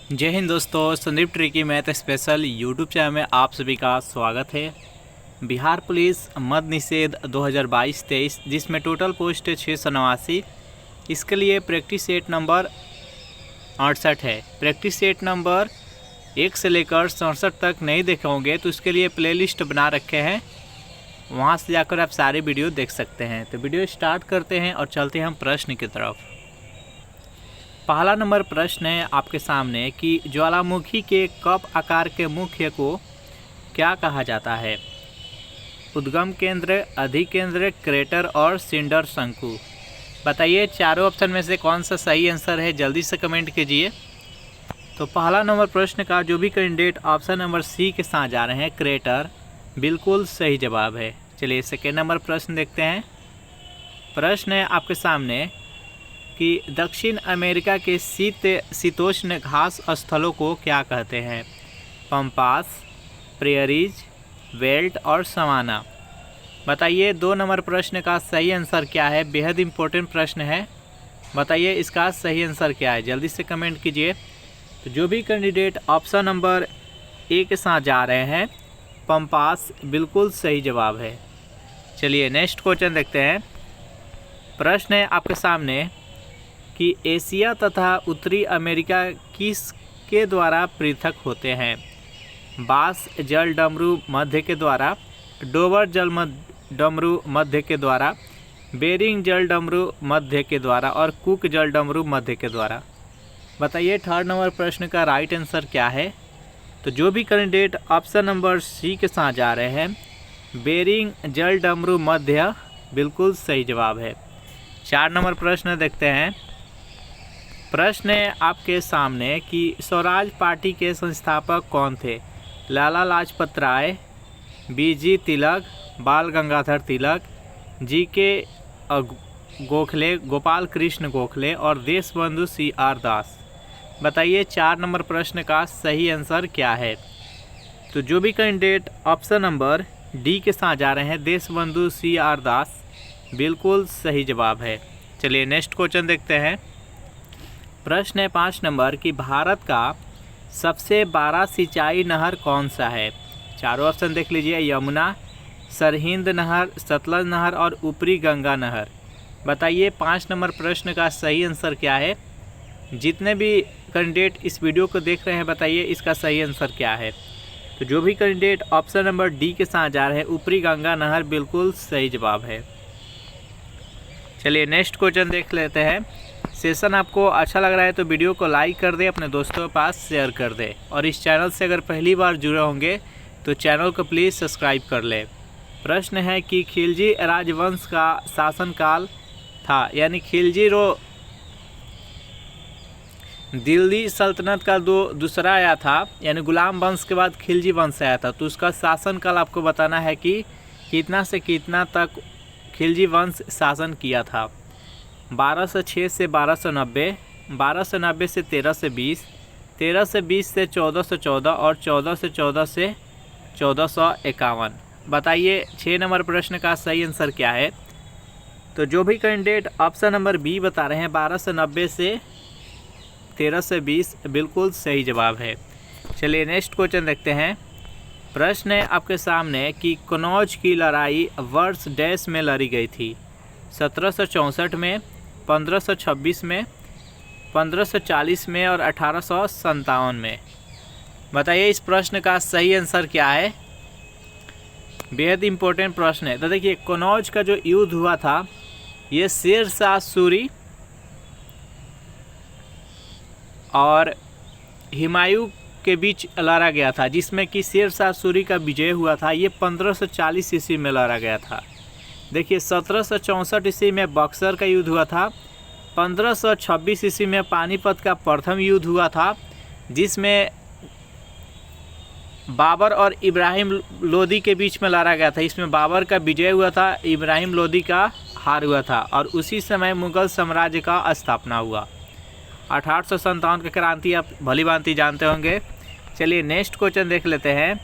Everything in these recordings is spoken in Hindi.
जय हिंद दोस्तों, Sandeep tricky math special YouTube channel में आप सभी का स्वागत है। बिहार पुलिस मद निषेध 2022-23 जिसमें टोटल पोस्ट है 689। इसके लिए प्रैक्टिस सेट नंबर 68 है। प्रैक्टिस सेट नंबर 1 से लेकर 67 तक नहीं देखे होंगे तो इसके लिए प्लेलिस्ट बना रखे हैं, वहाँ से जाकर आप सारे वीडियो देख सकते हैं। तो वीडियो स्टार्ट करते हैं और चलते हैं हम प्रश्न की तरफ। पहला नंबर प्रश्न है आपके सामने कि ज्वालामुखी के कप आकार के मुख्य को क्या कहा जाता है? उद्गम केंद्र, अधिकेंद्र, क्रेटर और सिंडर शंकु। बताइए चारों ऑप्शन में से कौन सा सही आंसर है, जल्दी से कमेंट कीजिए। तो पहला नंबर प्रश्न का जो भी कैंडिडेट ऑप्शन नंबर सी के साथ जा रहे हैं, क्रेटर, बिल्कुल सही जवाब है। चलिए सेकेंड नंबर प्रश्न देखते हैं। प्रश्न है आपके सामने कि दक्षिण अमेरिका के शीतोष्ण घास स्थलों को क्या कहते हैं? पंपास, प्रेयरीज, वेल्ट और सवाना। बताइए 2 नंबर प्रश्न का सही आंसर क्या है? बेहद इम्पोर्टेंट प्रश्न है। बताइए इसका सही आंसर क्या है, जल्दी से कमेंट कीजिए। तो जो भी कैंडिडेट ऑप्शन नंबर ए के साथ जा रहे हैं, पंपास, बिल्कुल सही जवाब है। चलिए नेक्स्ट क्वेश्चन देखते हैं। प्रश्न है आपके सामने कि एशिया तथा उत्तरी अमेरिका किसके द्वारा पृथक होते हैं? बास जल डमरू मध्य के द्वारा, डोवर जल डमरू मध्य के द्वारा, बेरिंग जल डमरू मध्य के द्वारा और कुक जल डमरू मध्य के द्वारा। बताइए थर्ड नंबर प्रश्न का राइट आंसर क्या है? तो जो भी कैंडिडेट ऑप्शन नंबर सी के साथ जा रहे हैं, बेरिंग जल डमरू मध्य, बिल्कुल सही जवाब है। 4 नंबर प्रश्न देखते हैं। प्रश्न है आपके सामने कि स्वराज पार्टी के संस्थापक कौन थे? लाला लाजपत राय, बीजी तिलक, बाल गंगाधर तिलक, जीके गोखले, गोपाल कृष्ण गोखले और देशबंधु CR दास। बताइए 4 नंबर प्रश्न का सही आंसर क्या है? तो जो भी कैंडिडेट ऑप्शन नंबर डी के साथ जा रहे हैं, देशबंधु CR दास, बिल्कुल सही जवाब है। चलिए नेक्स्ट क्वेश्चन देखते हैं। प्रश्न है 5 नंबर कि भारत का सबसे बड़ा सिंचाई नहर कौन सा है? चारों ऑप्शन देख लीजिए, यमुना, सरहिंद नहर, सतलज नहर और ऊपरी गंगा नहर। बताइए 5 नंबर प्रश्न का सही आंसर क्या है? जितने भी कैंडिडेट इस वीडियो को देख रहे हैं, बताइए इसका सही आंसर क्या है? तो जो भी कैंडिडेट ऑप्शन नंबर डी के साथ जा रहे हैं, ऊपरी गंगा नहर, बिल्कुल सही जवाब है। चलिए नेक्स्ट क्वेश्चन देख लेते हैं। सेशन आपको अच्छा लग रहा है तो वीडियो को लाइक कर दें, अपने दोस्तों के पास शेयर कर दें और इस चैनल से अगर पहली बार जुड़े होंगे तो चैनल को प्लीज़ सब्सक्राइब कर लें। प्रश्न है कि खिलजी राजवंश का शासनकाल था, यानी खिलजी दिल्ली सल्तनत का दूसरा आया था, यानी गुलाम वंश के बाद खिलजी वंश आया था, तो उसका शासनकाल आपको बताना है कि कितना से कितना तक खिलजी वंश शासन किया था। 1206 से 1290, 1290 से 1320, 1320 से 1414 और 1414 से 1451। बताइए 6 नंबर प्रश्न का सही आंसर क्या है? तो जो भी कैंडिडेट ऑप्शन नंबर बी बता रहे हैं, 1290 से 1320, बिल्कुल सही जवाब है। चलिए नेक्स्ट क्वेश्चन देखते हैं। प्रश्न है आपके सामने कि कनौज की लड़ाई वर्ष डैश में लड़ी गई थी? 1764 में, 1526 में, 1540 में और 1857 में। बताइए इस प्रश्न का सही आंसर क्या है? बेहद इम्पोर्टेंट प्रश्न है। तो देखिए कनौज का जो युद्ध हुआ था, ये शेर शाह सूरी और हुमायूं के बीच लड़ा गया था, जिसमें कि शेर शाह सूरी का विजय हुआ था। ये 1540 ईस्वी में लड़ा गया था। देखिए 1764 ईस्वी में बक्सर का युद्ध हुआ था। 1526 ईस्वी में पानीपत का प्रथम युद्ध हुआ था, जिसमें बाबर और इब्राहिम लोदी के बीच में लड़ा गया था। इसमें बाबर का विजय हुआ था, इब्राहिम लोदी का हार हुआ था और उसी समय मुगल साम्राज्य का स्थापना हुआ। 1857 की क्रांति आप भली भांति जानते होंगे। चलिए नेक्स्ट क्वेश्चन देख लेते हैं।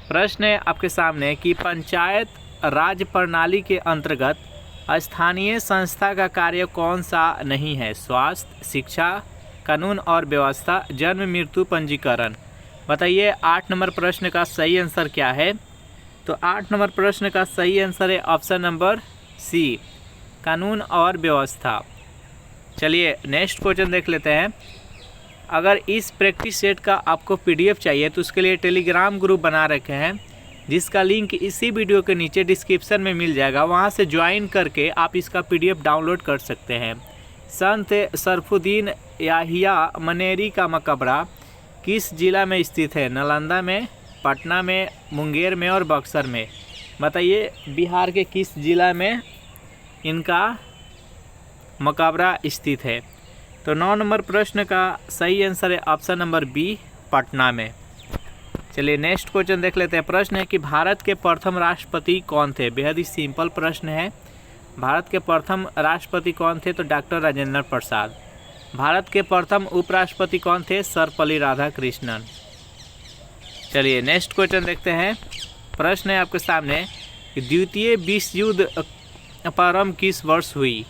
प्रश्न है आपके सामने कि पंचायत राज प्रणाली के अंतर्गत स्थानीय संस्था का कार्य कौन सा नहीं है? स्वास्थ्य, शिक्षा, कानून और व्यवस्था, जन्म मृत्यु पंजीकरण। बताइए 8 नंबर प्रश्न का सही आंसर क्या है। तो 8 नंबर प्रश्न का सही आंसर है ऑप्शन नंबर सी, कानून और व्यवस्था। चलिए नेक्स्ट क्वेश्चन देख लेते हैं। अगर इस प्रैक्टिस सेट का आपको पीडीएफ चाहिए तो उसके लिए टेलीग्राम ग्रुप बना रखे हैं, जिसका लिंक इसी वीडियो के नीचे डिस्क्रिप्शन में मिल जाएगा। वहां से ज्वाइन करके आप इसका पीडीएफ डाउनलोड कर सकते हैं। संत सरफुद्दीन याहिया मनेरी का मकबरा किस जिला में स्थित है। नालंदा में, पटना में, मुंगेर में और बक्सर में। बताइए बिहार के किस जिला में इनका मकबरा स्थित है। तो 9 नंबर प्रश्न का सही आंसर है ऑप्शन नंबर बी, पटना में। चलिए नेक्स्ट क्वेश्चन देख लेते हैं। प्रश्न है कि भारत के प्रथम राष्ट्रपति कौन थे। बेहद ही सिंपल प्रश्न है। भारत के प्रथम राष्ट्रपति कौन थे। तो डॉक्टर राजेंद्र प्रसाद। भारत के प्रथम उपराष्ट्रपति कौन थे। सर्वपल्ली राधाकृष्णन। चलिए नेक्स्ट क्वेश्चन देखते हैं। प्रश्न है आपके सामने कि द्वितीय विश्व युद्ध प्रारंभ किस वर्ष हुई।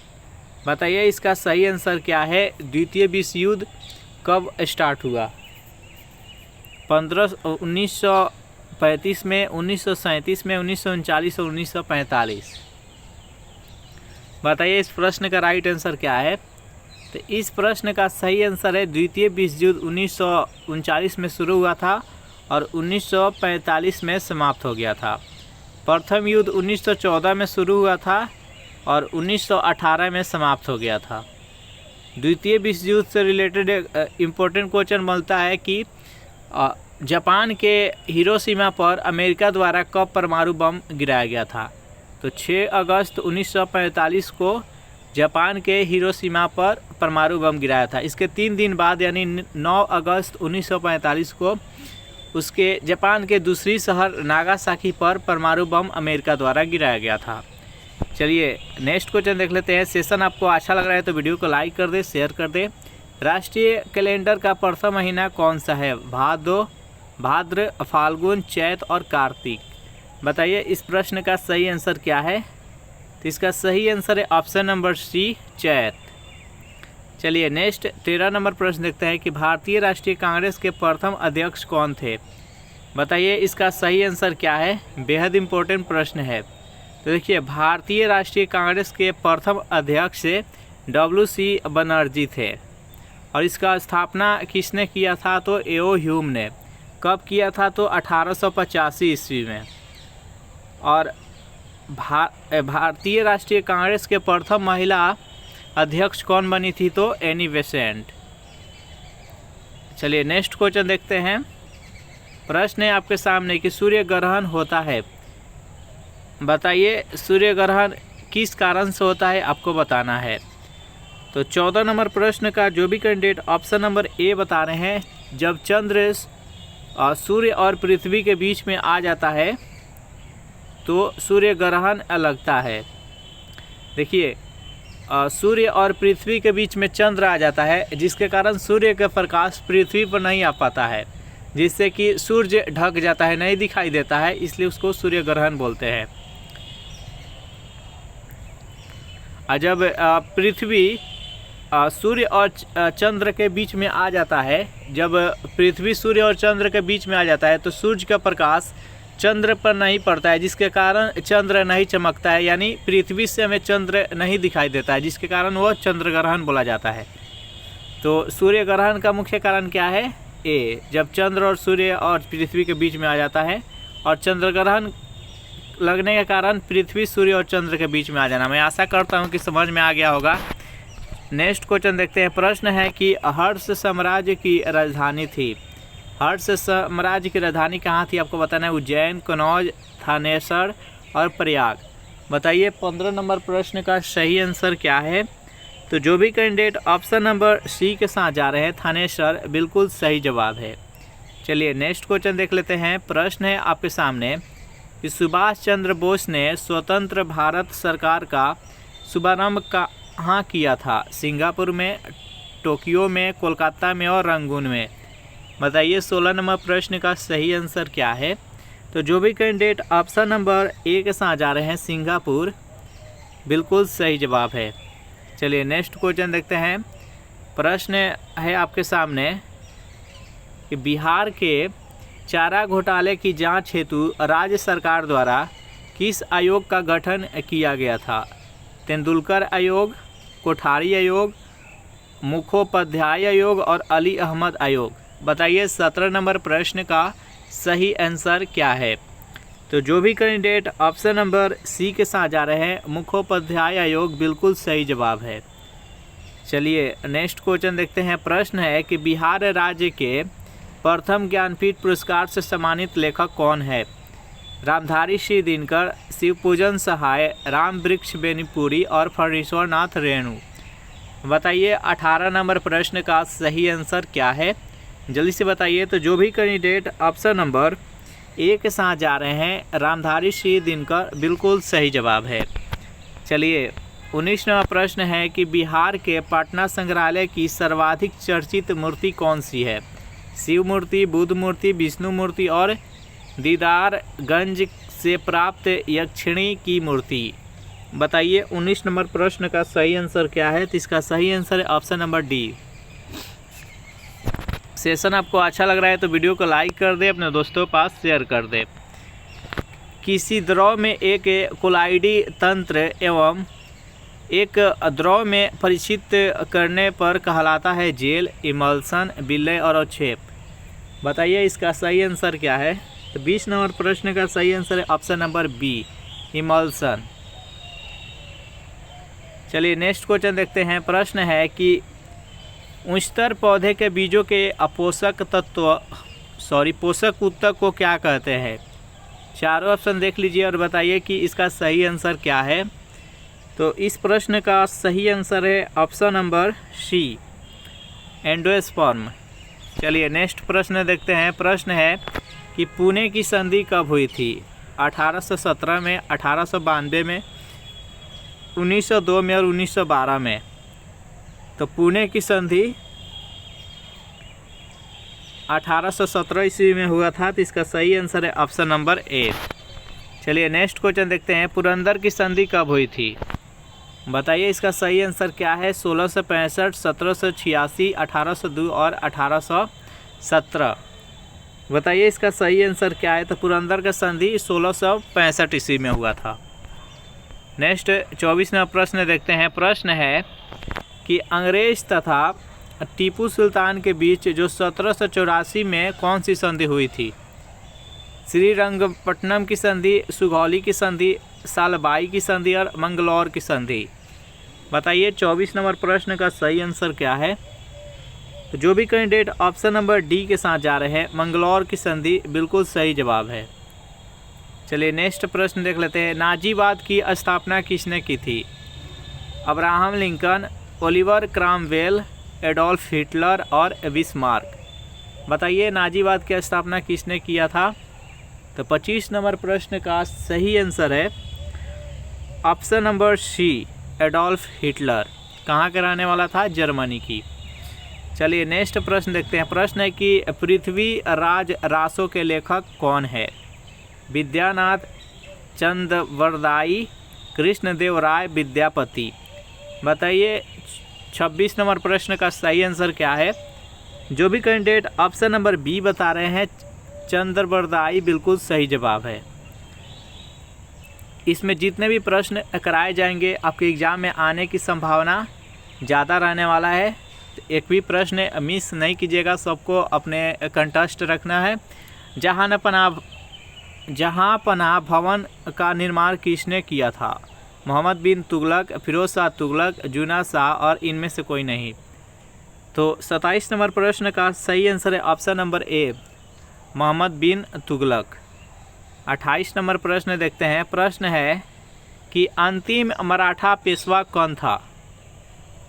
बताइए इसका सही आंसर क्या है। द्वितीय विश्व युद्ध कब स्टार्ट हुआ। 1935 में, 1937 में, 1939 और 1945। बताइए इस प्रश्न का राइट आंसर क्या है। तो इस प्रश्न का सही आंसर है द्वितीय विश्व युद्ध 1939 में शुरू हुआ था और 1945 में समाप्त हो गया था। प्रथम युद्ध 1914 में शुरू हुआ था और 1918 में समाप्त हो गया था। द्वितीय विश्व युद्ध से रिलेटेड इम्पोर्टेंट क्वेश्चन मिलता है कि जापान के हिरोशिमा पर अमेरिका द्वारा कब परमाणु बम गिराया गया था। तो 6 अगस्त 1945 को जापान के हिरोशिमा पर परमाणु बम गिराया था। इसके 3 दिन बाद यानी 9 अगस्त 1945 को उसके जापान के दूसरी शहर नागासाकी पर परमाणु बम अमेरिका द्वारा गिराया गया था। चलिए नेक्स्ट क्वेश्चन देख लेते हैं। सेशन आपको अच्छा लग रहा है तो वीडियो को लाइक कर दे, शेयर कर दे। राष्ट्रीय कैलेंडर का प्रथम महीना कौन सा है। भाद्र, फाल्गुन, चैत और कार्तिक। बताइए इस प्रश्न का सही आंसर क्या है। तो इसका सही आंसर है ऑप्शन नंबर सी, चैत। चलिए नेक्स्ट 13 नंबर प्रश्न देखते हैं कि भारतीय राष्ट्रीय कांग्रेस के प्रथम अध्यक्ष कौन थे। बताइए इसका सही आंसर क्या है। बेहद इम्पोर्टेंट प्रश्न है। तो देखिए भारतीय राष्ट्रीय कांग्रेस के प्रथम अध्यक्ष WC बनर्जी थे और इसका स्थापना किसने किया था। तो एओ ह्यूम ने। कब किया था। तो 1885 ईस्वी में। और भारतीय राष्ट्रीय कांग्रेस के प्रथम महिला अध्यक्ष कौन बनी थी। तो एनी बेसेंट। चलिए नेक्स्ट क्वेश्चन देखते हैं। प्रश्न है आपके सामने कि सूर्य ग्रहण होता है। बताइए सूर्य ग्रहण किस कारण से होता है, आपको बताना है। तो 14 नंबर प्रश्न का जो भी कैंडिडेट ऑप्शन नंबर ए बता रहे हैं, जब चंद्र सूर्य और पृथ्वी के बीच में आ जाता है तो सूर्य ग्रहण लगता है। देखिए सूर्य और पृथ्वी के बीच में चंद्र आ जाता है, जिसके कारण सूर्य का प्रकाश पृथ्वी पर नहीं आ पाता है, जिससे कि सूर्य ढक जाता है, नहीं दिखाई देता है, इसलिए उसको सूर्य ग्रहण बोलते हैं। जब पृथ्वी सूर्य और चंद्र के बीच में आ जाता है, जब पृथ्वी सूर्य और चंद्र के बीच में आ जाता है तो सूर्य का प्रकाश चंद्र पर नहीं पड़ता है, जिसके कारण चंद्र नहीं चमकता है, यानी पृथ्वी से हमें चंद्र नहीं दिखाई देता है, जिसके कारण वह चंद्र ग्रहण बोला जाता है। तो सूर्य ग्रहण का मुख्य कारण क्या है। ए, जब चंद्र और सूर्य और पृथ्वी के बीच में आ जाता है, और चंद्र ग्रहण लगने के कारण पृथ्वी सूर्य और चंद्र के बीच में आ जाना। मैं आशा करता हूँ कि समझ में आ गया होगा। नेक्स्ट क्वेश्चन देखते हैं। प्रश्न है कि हर्ष साम्राज्य की राजधानी थी। हर्ष साम्राज्य की राजधानी कहाँ थी, आपको बताना है। उज्जैन, कनौज, थानेसर और प्रयाग। बताइए 15 नंबर प्रश्न का सही आंसर क्या है। तो जो भी कैंडिडेट ऑप्शन नंबर सी के साथ जा रहे हैं, थानेसर, बिल्कुल सही जवाब है। चलिए नेक्स्ट क्वेश्चन देख लेते हैं। प्रश्न है आपके सामने कि सुभाष चंद्र बोस ने स्वतंत्र भारत सरकार का शुभारंभ कहाँ किया था। सिंगापुर में, टोक्यो में, कोलकाता में और रंगून में। बताइए 16 नंबर प्रश्न का सही आंसर क्या है। तो जो भी कैंडिडेट ऑप्शन नंबर ए के साथ जा रहे हैं, सिंगापुर, बिल्कुल सही जवाब है। चलिए नेक्स्ट क्वेश्चन देखते हैं। प्रश्न है आपके सामने कि बिहार के चारा घोटाले की जांच हेतु राज्य सरकार द्वारा किस आयोग का गठन किया गया था? तेंदुलकर आयोग, कोठारी आयोग, मुखोपाध्याय आयोग और अली अहमद आयोग। बताइए 17 नंबर प्रश्न का सही आंसर क्या है? तो जो भी कैंडिडेट ऑप्शन नंबर सी के साथ जा रहे हैं, मुखोपाध्याय आयोग बिल्कुल सही जवाब है। चलिए नेक्स्ट क्वेश्चन देखते हैं। प्रश्न है कि बिहार राज्य के प्रथम ज्ञानपीठ पुरस्कार से सम्मानित लेखक कौन है? रामधारी सिंह दिनकर, शिवपूजन सहाय, राम वृक्ष बेनीपुरी और फणीश्वर नाथ रेणु। बताइए 18 नंबर प्रश्न का सही आंसर क्या है? जल्दी से बताइए। तो जो भी कैंडिडेट ऑप्शन नंबर ए के साथ जा रहे हैं, रामधारी सिंह दिनकर बिल्कुल सही जवाब है। चलिए 19 नंबर प्रश्न है कि बिहार के पटना संग्रहालय की सर्वाधिक चर्चित मूर्ति कौन सी है? शिव मूर्ति, बुद्ध मूर्ति, विष्णु मूर्ति और दीदारगंज से प्राप्त यक्षिणी की मूर्ति। बताइए 19 नंबर प्रश्न का सही आंसर क्या है? तो इसका सही आंसर है ऑप्शन नंबर डी। सेशन आपको अच्छा लग रहा है तो वीडियो को लाइक कर दे, अपने दोस्तों के पास शेयर कर दे। किसी द्रव में एक कोलाइडी तंत्र एवं एक द्रव में परिचित करने पर कहलाता है जेल, इमल्सन, विलय और अवक्षेप। बताइए इसका सही आंसर क्या है? तो 20 नंबर प्रश्न का सही आंसर है ऑप्शन नंबर बी, इमल्सन। चलिए नेक्स्ट क्वेश्चन देखते हैं। प्रश्न है कि उच्चतर पौधे के बीजों के पोषक ऊतक को क्या कहते हैं? चारों ऑप्शन देख लीजिए और बताइए कि इसका सही आंसर क्या है। तो इस प्रश्न का सही आंसर है ऑप्शन नंबर सी, एंडोस्पर्म। चलिए नेक्स्ट प्रश्न देखते हैं। प्रश्न है कि पुणे की संधि कब हुई थी? 1817 में, 1892 में, 1902 में और 1912 में। तो पुणे की संधि 1817 ईस्वी में हुआ था, तो इसका सही आंसर है ऑप्शन नंबर ए। चलिए नेक्स्ट क्वेश्चन देखते हैं। पुरंदर की संधि कब हुई थी? बताइए इसका सही आंसर क्या है? 1665, 1786, 1802 और 1817। बताइए इसका सही आंसर क्या है? तो पुरंदर का संधि 1665 ईस्वी में हुआ था। नेक्स्ट 24 नंबर प्रश्न देखते हैं। प्रश्न है कि अंग्रेज तथा टीपू सुल्तान के बीच जो 1784 में कौन सी संधि हुई थी? श्रीरंगपट्टनम की संधि, सुगौली की संधि, सालबाई की संधि और मंगलौर की संधि। बताइए 24 नंबर प्रश्न का सही आंसर क्या है? तो जो भी कैंडिडेट ऑप्शन नंबर डी के साथ जा रहे हैं, मंगलौर की संधि बिल्कुल सही जवाब है। चलिए नेक्स्ट प्रश्न देख लेते हैं। नाजीवाद की स्थापना किसने की थी? Abraham Lincoln, Oliver Cromwell, Adolf Hitler और बिस्मार्क। बताइए नाजीवाद की स्थापना किसने किया था? तो 25 नंबर प्रश्न का सही आंसर है option number C, Adolf Hitler. कहाँ का रहने वाला था? जर्मनी की। चलिए नेक्स्ट प्रश्न देखते हैं। प्रश्न है कि पृथ्वी राज रासों के लेखक कौन है? विद्यानाथ चंद्रवरदाई, कृष्णदेव राय, विद्यापति। बताइए 26 नंबर प्रश्न का सही आंसर क्या है? जो भी कैंडिडेट ऑप्शन नंबर बी बता रहे हैं, चंद्रवरदाई बिल्कुल सही जवाब है। इसमें जितने भी प्रश्न कराए जाएंगे आपके एग्ज़ाम में आने की संभावना ज़्यादा रहने वाला है। एक भी प्रश्न मिस नहीं कीजिएगा, सबको अपने कंटेस्ट रखना है। जहाँ पनाह भवन का निर्माण किसने किया था? मोहम्मद बिन तुगलक, फिरोज शाह तुगलक, जूना शाह और इनमें से कोई नहीं। तो 27 नंबर प्रश्न का सही आंसर है option number A, Mohammad bin Tughlaq. 28 नंबर प्रश्न देखते हैं। प्रश्न है कि अंतिम मराठा पेशवा कौन था?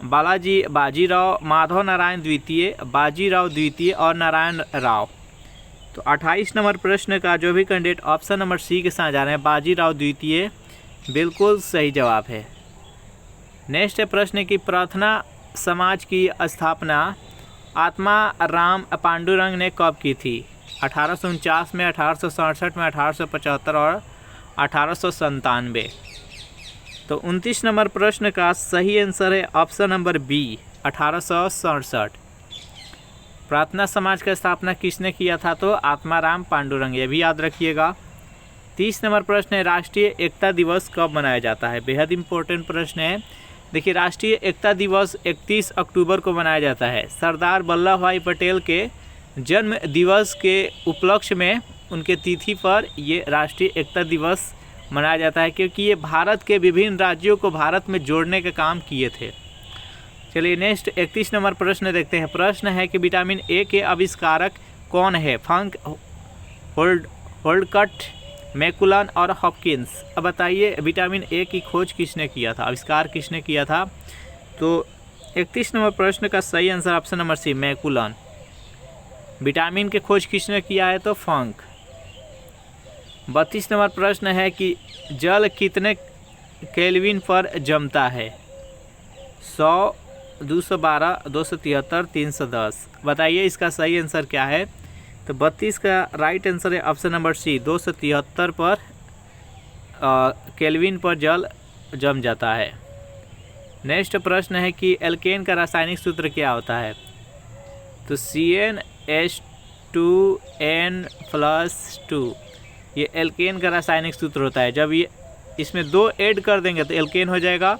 बाजीराव, माधव नारायण द्वितीय, बाजीराव द्वितीय और नारायण राव। तो 28 नंबर प्रश्न का जो भी कैंडिडेट ऑप्शन नंबर सी के साथ जा रहे हैं, बाजीराव द्वितीय बिल्कुल सही जवाब है। नेक्स्ट है प्रश्न की प्रार्थना समाज की स्थापना आत्मा राम पांडुरंग ने कब की थी? 1849 में, 1867 में, 1875 और 1897। तो 29 नंबर प्रश्न का सही आंसर है ऑप्शन नंबर बी, 1867। प्रार्थना समाज का स्थापना किसने किया था? तो आत्माराम पांडुरंग, ये भी याद रखिएगा। 30 नंबर प्रश्न है, राष्ट्रीय एकता दिवस कब मनाया जाता है? बेहद इंपॉर्टेंट प्रश्न है। देखिए, राष्ट्रीय एकता दिवस 31 अक्टूबर को मनाया जाता है। सरदार वल्लभ भाई पटेल के जन्म दिवस के उपलक्ष्य में, उनके तिथि पर ये राष्ट्रीय एकता दिवस मनाया जाता है, क्योंकि ये भारत के विभिन्न राज्यों को भारत में जोड़ने का काम किए थे। चलिए नेक्स्ट 31 नंबर प्रश्न देखते हैं। प्रश्न है कि विटामिन ए के आविष्कारक कौन है? फंक, होल्डकट, मैकुलन और हॉपकिंस। अब बताइए, विटामिन ए की खोज किसने किया था, आविष्कार किसने किया था? तो 31 नंबर प्रश्न का सही आंसर ऑप्शन नंबर सी, मैकुलन। विटामिन की खोज किसने किया है? तो फंक। 32 नंबर प्रश्न है कि जल कितने केल्विन पर जमता है? 100, 212, 273, 310। बताइए इसका सही आंसर क्या है? तो 32 का राइट आंसर है ऑप्शन नंबर सी, 273 पर केल्विन पर जल जम जाता है। नेक्स्ट प्रश्न है कि एल्केन का रासायनिक सूत्र क्या होता है? तो CnH2n+2, ये एल्केन का रासायनिक सूत्र होता है। जब ये इसमें 2 ऐड कर देंगे तो एल्केन हो जाएगा,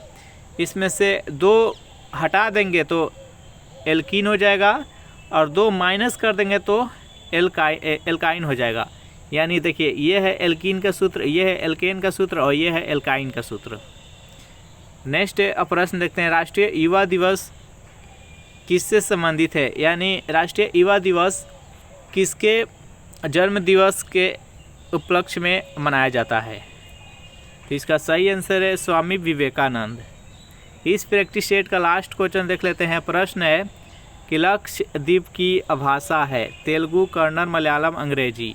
इसमें से 2 हटा देंगे तो एल्कीन हो जाएगा, और 2 माइनस कर देंगे तो एल्काइन हो जाएगा। यानी देखिए, ये है एल्कीन का सूत्र, ये है एल्केन का सूत्र, और ये है एल्काइन का सूत्र। नेक्स्ट प्रश्न देखते हैं, राष्ट्रीय युवा दिवस किससे संबंधित है? यानी राष्ट्रीय युवा दिवस किसके जन्म दिवस के उपलक्ष्य में मनाया जाता है? तो इसका सही आंसर है स्वामी विवेकानंद। इस प्रैक्टिस सेट का लास्ट क्वेश्चन देख लेते हैं। प्रश्न है कि लक्षद्वीप की भाषा है तेलुगु, कन्नड़, मलयालम, अंग्रेजी।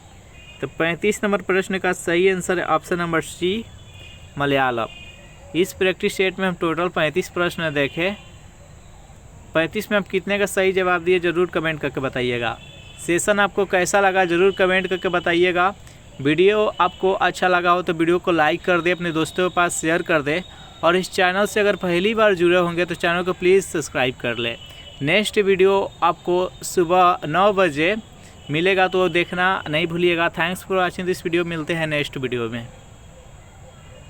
तो 35 नंबर प्रश्न का सही आंसर है ऑप्शन नंबर सी, मलयालम। इस प्रैक्टिस सेट में हम टोटल 35 प्रश्न देखे। 35 में आप कितने का सही जवाब दिए ज़रूर कमेंट करके बताइएगा। सेशन आपको कैसा लगा ज़रूर कमेंट करके बताइएगा। वीडियो आपको अच्छा लगा हो तो वीडियो को लाइक कर दे, अपने दोस्तों के पास शेयर कर दे, और इस चैनल से अगर पहली बार जुड़े होंगे तो चैनल को प्लीज़ सब्सक्राइब कर ले। नेक्स्ट वीडियो आपको सुबह 9 बजे मिलेगा, तो देखना नहीं भूलिएगा। Thanks for watching this video. मिलते हैं नेक्स्ट वीडियो में।